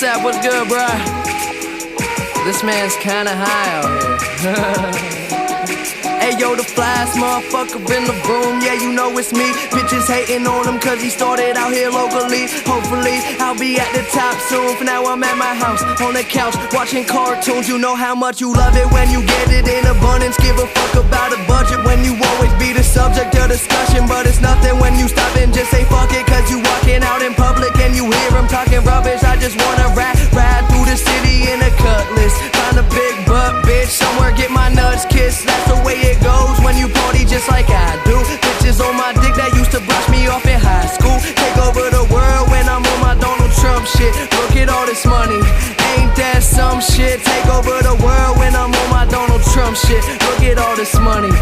Sap, what's good, bro? This man's kinda high out here. Hey yo, the flyest motherfucker in the room, yeah, you know it's me. Bitches hating on him cause he started out here locally. Hopefully, I'll be at the top soon. For now, I'm at my house, on the couch, watching cartoons. You know how much you love it when you get it in abundance. Give a fuck about a budget when you always be the subject of discussion. But it's nothing when you stop and just say fuck it. Cause you walking out in public and you hear him talking rubbish. I just wanna ride through the city in a cutlass. Find a big butt bitch, somewhere get my nuts kissed. That's the way it goes when you party just like I do. Bitches on my dick that used to brush me off in high school. Take over the world when I'm on my Donald Trump shit. Look at all this money, ain't that some shit? Take over the world when I'm on my Donald Trump shit. Look at all this money,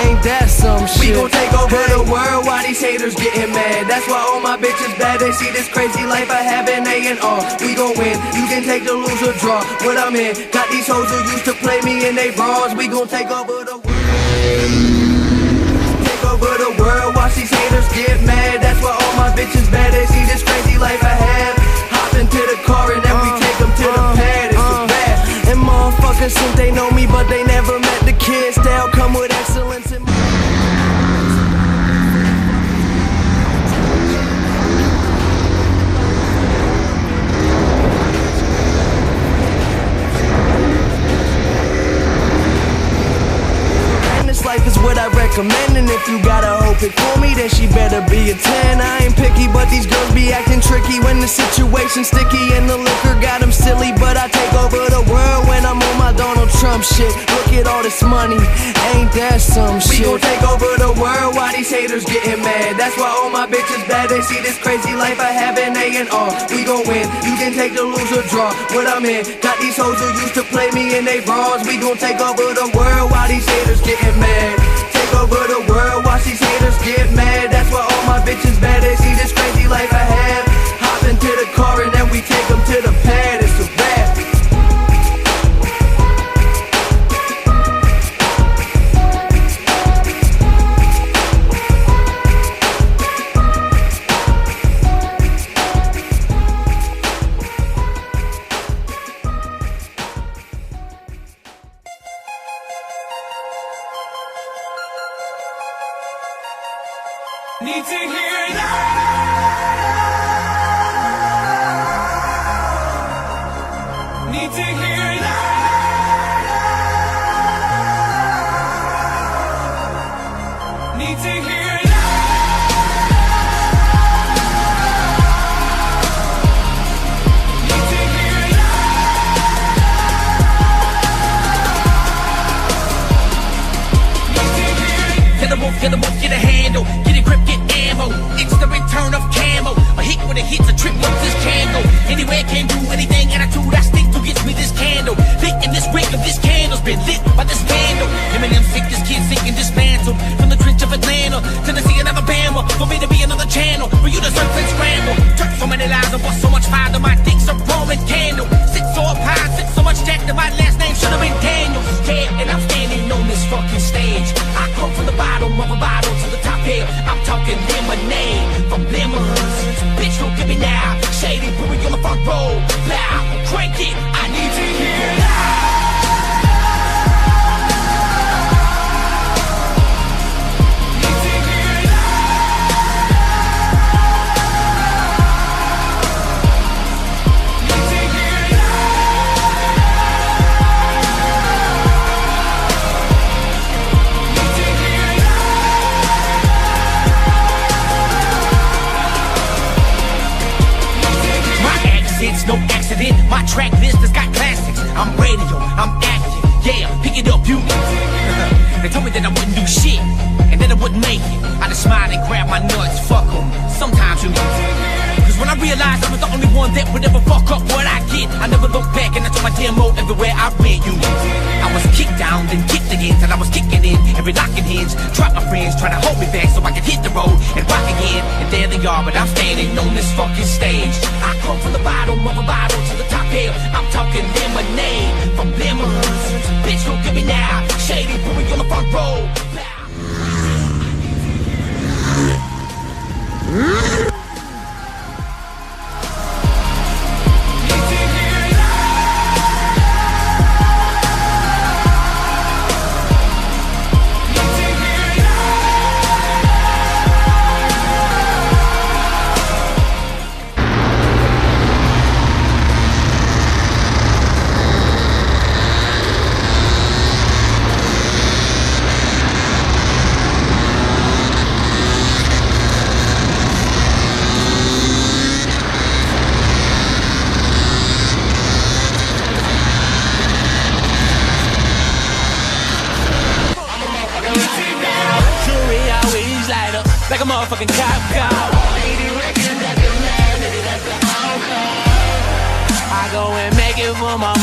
ain't that some shit? We gon' take over the world while these haters getting mad. That's why all my bitches bad. They see this crazy life I have in A&R. We gon' win, you can take the lose or draw. What I'm in, got these hoes who used to play me in they bras. We gon' take over the world. Take over the world, watch these haters get mad. That's why all my bitches bad. They see this crazy life I have. Hop into the car and then we take them to the pad. It's a bad. And motherfuckers think they know me, but they never met the kids. They'll come with excellence in my life is what I recommend. And if you gotta hope it for me, then she better be a 10. I ain't picky, but these girls be acting tricky when the situation's sticky and the liquor got them silly. But I take over the world when I'm on my Donald Trump shit. Look at all this money, ain't that some shit? We gon' take over the world while these haters getting mad. That's why all my bitches bad. They see this crazy life I have in A&R. We gon' win, you can take the lose or draw. What I'm in, got these hoes who used to play me in they bras. We gon' take over the world while these haters getting mad. Take over the world, watch these haters get mad. That's why all my bitches bad. They see this crazy life I have. Hop into the car and then we take them to the pad. It's a rap. Need to hear it now. Need to hear it now. Need to hear it now. Need to hear it now. Need to hear it. Get the wolf, get a handle. Get a grip, get ammo. It's the return of camo. A hit when it hits a trip up this candle. Anywhere can do anything, attitude I stick to gets me this candle. Lit in this wick of this candle's been lit by this candle. Eminem sick, this kid sick and dismantled. From the trench of Atlanta, Tennessee and Alabama. For me to be another channel, for you to surf and scramble. Took so many lives and bust so much fire that my dick's a Roman candle. Sit so up high, sit so much jack that my last name should have been Daniel. Yeah, and I'm standing on this fucking stage. I come from the bottom of a bottle to the top here. I'm talking lemonade from lemons. Bitch, look at me now. Shady, put me on the front row. Loud, crank it. I need to hear it loud. No accident, my track list has got classics. I'm radio, I'm active, yeah, pick it up, you. They told me that I wouldn't do shit, and that I wouldn't make it. I just smiled and grabbed my nuts, fuck them. Sometimes you know. Cause when I realized I was the only one that would ever fuck up what I get, I never looked back and I took my demo everywhere I went, you know. I was kicked down, then kicked again, till I was kicking in every locking hinge. Dropped my friends, trying to hold me back so I could hit the road and rock again. And there they are, but I'm standing on this fucking stage. I come from the bottom of a bottle to the top here. I'm talking lemonade from lemons. Bitch, look at me now. Shady, put me on the front row. Need to like a motherfucking cop car. I go and make it for my